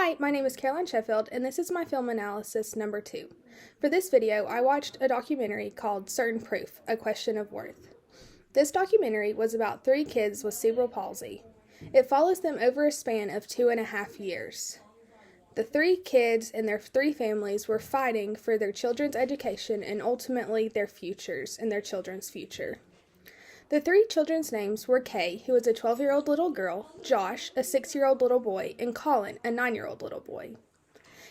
Hi, my name is Caroline Sheffield, and this is my film analysis number 2. For this video, I watched a documentary called Certain Proof, A Question of Worth. This documentary was about 3 kids with cerebral palsy. It follows them over a span of 2.5 years. The 3 kids and their 3 families were fighting for their children's education and ultimately their futures and their children's future. The 3 children's names were Kay, who was a 12-year-old little girl, Josh, a 6-year-old little boy, and Colin, a 9-year-old little boy.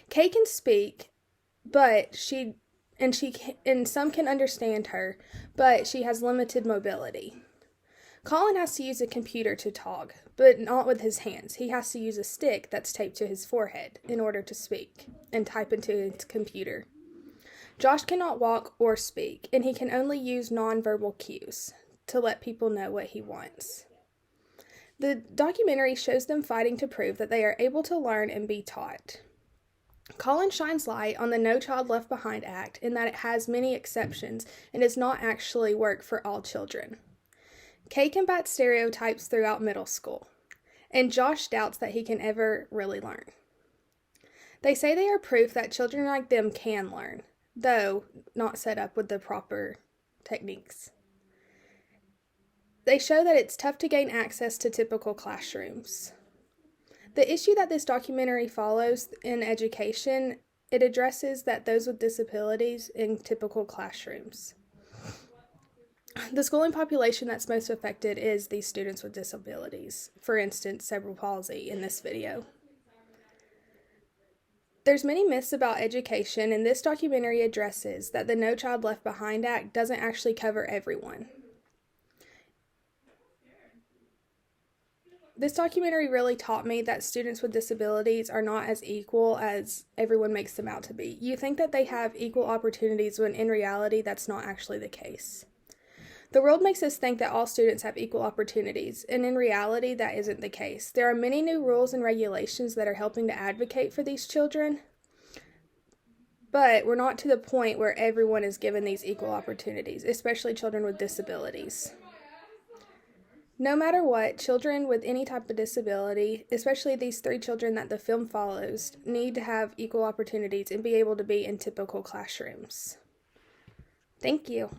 Kay can speak, but some can understand her, but she has limited mobility. Colin has to use a computer to talk, but not with his hands. He has to use a stick that's taped to his forehead in order to speak and type into his computer. Josh cannot walk or speak, and he can only use nonverbal cues to let people know what he wants. The documentary shows them fighting to prove that they are able to learn and be taught. Colin shines light on the No Child Left Behind Act in that it has many exceptions and does not actually work for all children. Kay combats stereotypes throughout middle school, and Josh doubts that he can ever really learn. They say they are proof that children like them can learn, though not set up with the proper techniques. They show that it's tough to gain access to typical classrooms. The issue that this documentary follows in education, it addresses that those with disabilities in typical classrooms. The schooling population that's most affected is these students with disabilities, for instance, cerebral palsy in this video. There's many myths about education, and this documentary addresses that the No Child Left Behind Act doesn't actually cover everyone. This documentary really taught me that students with disabilities are not as equal as everyone makes them out to be. You think that they have equal opportunities when in reality that's not actually the case. The world makes us think that all students have equal opportunities, and in reality that isn't the case. There are many new rules and regulations that are helping to advocate for these children, but we're not to the point where everyone is given these equal opportunities, especially children with disabilities. No matter what, children with any type of disability, especially these 3 children that the film follows, need to have equal opportunities and be able to be in typical classrooms. Thank you.